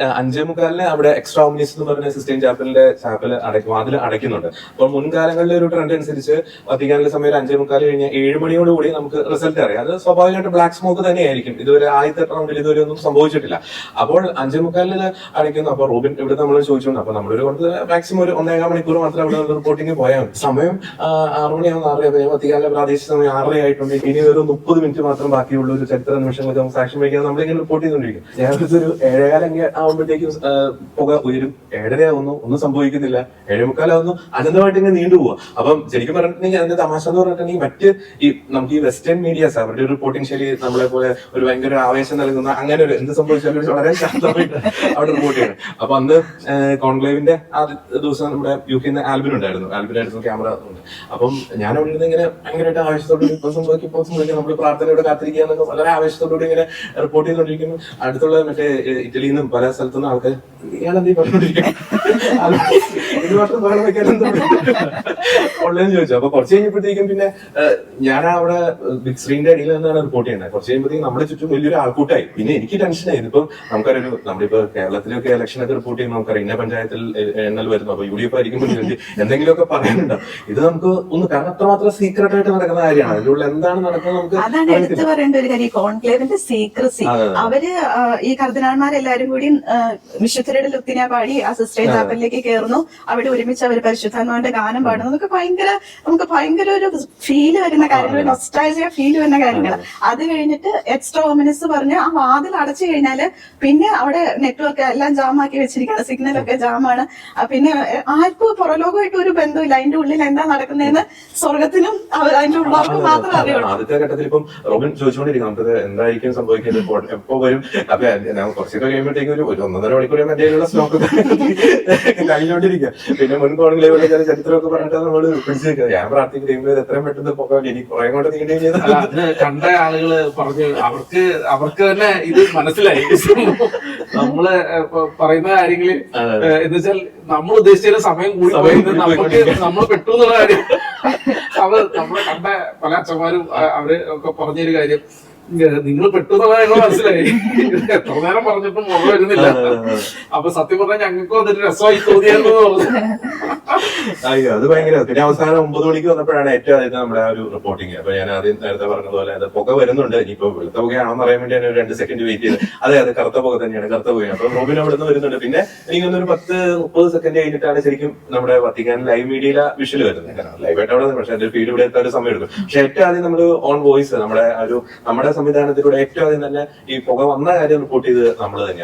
5:45 അവിടെ എക്സ്ട്രാ ഓമിനിസ് എന്ന് പറഞ്ഞ സിസ്റ്റൈൻ ചാപ്പൽ വാതിൽ അടയ്ക്കുന്നുണ്ട്. അപ്പോൾ മുൻകാലങ്ങളിലെ ഒരു ട്രെൻഡ് അനുസരിച്ച് വത്തിക്കാനിലെ സമയം 5:45 കഴിഞ്ഞ് 7 മണിയോടുകൂടി നമുക്ക് റിസൾട്ട് അറിയാം. അത് സ്വാഭാവികമായിട്ട് ബ്ലാക്ക് സ്മോക്ക് തന്നെയായിരിക്കും. ഇതുവരെ ആദ്യത്തെ റൗണ്ടിൽ ഇതുവരെ ഒന്നും സംഭവിച്ചിട്ടില്ല. അപ്പോൾ 5:45 അടയ്ക്കുന്നു. അപ്പൊ റോബിൻ ഇവിടെ നമ്മൾ ചോദിച്ചുകൊണ്ട് അപ്പൊ നമ്മളൊരു മാക്സിമം ഒരു 1.25 മണിക്കൂർ മാത്രം അവിടെ റിപ്പോർട്ടിങ് പോയാൽ മതി. സമയം 6 മണിയാവും 6:30. വത്തിക്കാനിലെ പ്രാദേശിക സമയം 6:30 ആയിട്ടുണ്ട്. ഇനി ഒരു 30 മിനിറ്റ് മാത്രം ബാക്കിയുള്ള ഒരു ചരിത്ര നിമിഷങ്ങൾക്ക് നമുക്ക് സാക്ഷ്യം വയ്ക്കാൻ നമ്മളിങ്ങനെ റിപ്പോർട്ട് ചെയ്തുകൊണ്ടിരിക്കും. ഞാനൊരു 7:15 ആവുമ്പോഴത്തേക്കും പുക ഉയരും. 7:30 ആവുന്നു, ഒന്നും സംഭവിക്കുന്നില്ല. 7:45 ആവുന്നു, അനന്തമായിട്ട് ഇങ്ങനെ നീണ്ടുപോവാ. അപ്പം ശരിക്കും പറഞ്ഞിട്ടുണ്ടെങ്കിൽ അതിന്റെ തമാശ എന്ന് പറഞ്ഞിട്ടുണ്ടെങ്കിൽ മറ്റ് നമുക്ക് ഈ വെസ്റ്റേൺ മീഡിയാസ് അവരുടെ റിപ്പോർട്ടിംഗ് ശൈലി നമ്മളെ പോലെ ഒരു ഭയങ്കര ആവേശം നൽകുന്ന അങ്ങനെ ഒരു എന്ത് സംഭവിച്ചാലും വളരെ ശാന്തമായിട്ട് അവിടെ റിപ്പോർട്ട് ചെയ്യണം. അപ്പൊ അന്ന് കോൺക്ലേവിന്റെ ആ ദിവസം നമ്മുടെ UK ആൽബിനായിരുന്നു ക്യാമറ ഉണ്ട്. അപ്പം ഞാൻ അവിടെ നിന്ന് ഇങ്ങനെ ഭയങ്കരമായിട്ട് ആവേശത്തോടുകൂടി ഇപ്പൊ സംഭവിക്കും നമ്മൾ പ്രാർത്ഥനയോടെ കാത്തിരിക്കുക എന്നൊക്കെ വളരെ ആവേശത്തോടുകൂടി ഇങ്ങനെ റിപ്പോർട്ട് ചെയ്തുകൊണ്ടിരിക്കുന്നു. അടുത്തുള്ള മറ്റേ ഇറ്റലിയിൽ നിന്നും പല സ്ഥലത്തുനിന്ന് ആൾക്കാർ ഇയാളെന്തീ പറഞ്ഞുകൊണ്ടിരിക്കുന്നു ഇത് വർഷം ബഹളം വെക്കാൻ ഉള്ളതെന്ന് ചോദിച്ചു. അപ്പൊ കുറച്ച് കഴിഞ്ഞപ്പോഴത്തേക്കും പിന്നെ ഞാൻ അവിടെ ബിഗ് സ്ക്രീനിന്റെ അടിയിൽ നിന്നാണ് റിപ്പോർട്ട് ചെയ്യുന്നത്. കുറച്ച് കഴിയുമ്പോഴത്തേക്കും നമ്മുടെ ചുറ്റും വലിയൊരു ആൾക്കൂട്ടായി. പിന്നെ എനിക്ക് ടെൻഷനായി. ഇപ്പം നമുക്കറിയാം നമ്മളിപ്പോ കേരളത്തിലൊക്കെ ഇലക്ഷനൊക്കെ റിപ്പോർട്ട് ചെയ്യുമ്പോൾ നമുക്കറിയാം ഇന്ന പഞ്ചായത്തിൽ എണ്ണൽ വരുന്നു, അപ്പൊ UDF ആയിരിക്കുമ്പോൾ എന്തെങ്കിലുമൊക്കെ പറയാനുണ്ടാവും. ഇത് നമുക്ക് ഒന്ന് കാരണം അത്രമാത്രം സീക്രട്ട് ആയിട്ട് നടക്കുന്ന കാര്യമാണ്. അതിലുള്ള എന്താണ് നടക്കുന്നത് നമുക്ക് അതാണ് എടുത്തു പറയേണ്ട ഒരു കാര്യം. കോൺക്ലേവിന്റെ സീക്രസി. അവര് ഈ കർദിനാൾമാരെല്ലാരും കൂടി വിശുദ്ധരുടെ ലുത്തിനെ പാടി ആ സിസ്റ്റൈൻ ചാപ്പലിലേക്ക് കയറുന്നു. അവിടെ ഒരുമിച്ച് അവർ പരിശുദ്ധാത്മാവിന്റെ ഗാനം പാടുന്നു. നമുക്ക് ഭയങ്കര ഒരു ഫീല് വരുന്ന കാര്യങ്ങൾ, നൊസ്റ്റാൾജിയ ഫീല് വരുന്ന കാര്യങ്ങൾ. അത് കഴിഞ്ഞിട്ട് എക്സ്ട്രാ ഓമിനസ് പറഞ്ഞ് ആ വാതിൽ അടച്ചു കഴിഞ്ഞാല് പിന്നെ അവിടെ നെറ്റ്വർക്ക് എല്ലാം ജാമാക്കി വെച്ചിരിക്കുകയാണ്, സിഗ്നലൊക്കെ ജാമാണ്. പിന്നെ ആർക്കും പുറലോകമായിട്ട് ഒരു ബന്ധമില്ല. അതിന്റെ ഉള്ളിൽ എന്താ നടക്കുന്നതെന്ന് സ്വർഗത്തിനും അതിന്റെ ഉള്ളവർക്ക് മാത്രമേ അറിയുള്ളൂ. ആദ്യത്തെ ഘട്ടത്തിൽ ഇപ്പം റോബിൻ ചോദിച്ചുകൊണ്ടിരിക്കും നമുക്ക് എന്തായിരിക്കും സംഭവിക്കുന്നത്, എപ്പോ വരും. അപ്പൊ കുറച്ചൊക്കെ കഴിയുമ്പോഴത്തേക്കും ഒരു 1.5 മണിക്കൂർ എന്തെങ്കിലും സ്റ്റോക്ക് കഴിഞ്ഞോണ്ടിരിക്കുക. പിന്നെ മുൻ കോൺക്ലേവിലെ ചില ചരിത്രമൊക്കെ പറഞ്ഞിട്ട് നമ്മൾ പിടിച്ചിരിക്കുക. ഞാൻ പ്രാർത്ഥിക്കുന്നത് എത്രയും പെട്ടെന്ന് പോകാൻ ഇനി കുറെ കൊണ്ട് നീണ്ടു അല്ല, അത് കണ്ട ആളുകള് പറഞ്ഞു അവർക്ക് തന്നെ ഇത് മനസ്സിലായി. നമ്മള് പറയുന്ന കാര്യങ്ങള് എന്ന് വെച്ചാൽ നമ്മൾ ഉദ്ദേശിച്ച സമയം കൂടി നമ്മൾ പെട്ടു എന്നുള്ള കാര്യം നമ്മള് കണ്ട പല അച്ഛന്മാരും അവര് ഒക്കെ പറഞ്ഞൊരു കാര്യം, നിങ്ങൾ പെട്ടെന്നുള്ള മനസ്സിലായി. എത്ര നേരം പറഞ്ഞിട്ടും മുഖം വരുന്നില്ല. അപ്പൊ സത്യം പറഞ്ഞാൽ ഞങ്ങൾക്കും അതൊരു രസമായി തോന്നിയെന്ന് പറഞ്ഞു. അയ്യോ അത് ഭയങ്കര. പിന്നെ അവസാനം 9 മണിക്ക് വന്നപ്പോഴാണ് ഏറ്റവും ആദ്യത്തെ നമ്മുടെ ആ ഒരു റിപ്പോർട്ടിങ്. അപ്പൊ ഞാൻ ആദ്യം നേരത്തെ പറഞ്ഞതുപോലെ അത് പുക വരുന്നുണ്ട്. ഇനിയിപ്പോ വെളുത്ത പുകയാണെന്ന് അറിയാൻ വേണ്ടി 2 സെക്കൻഡ് വെയിറ്റ് ചെയ്ത് അതെ കറുത്ത പുക തന്നെയാണ്, കറുത്ത പുകയാണ്. അപ്പൊ റോബിൻ അവിടെ നിന്ന് വരുന്നുണ്ട്. പിന്നെ എനിക്കൊന്നൊരു 10-30 സെക്കൻഡ് കഴിഞ്ഞിട്ടാണ് ശരിക്കും നമ്മുടെ വത്തിക്കാൻ ലൈവ് മീഡിയയിലെ വിഷ്വൽ വരുന്നത്. കാരണം ലൈവായിട്ട് അവിടെ പക്ഷെ അതിന്റെ ഫീഡ് ഇവിടെ എത്താൻ ഒരു സമയം എടുക്കും. പക്ഷെ ഏറ്റവും ആദ്യം നമ്മൾ ഓൺ വോയിസ് നമ്മുടെ സംവിധാനത്തിലൂടെ ഏറ്റവും ആദ്യം തന്നെ ഈ പുക വന്ന കാര്യം റിപ്പോർട്ട് ചെയ്ത് നമ്മൾ തന്നെയാണ്.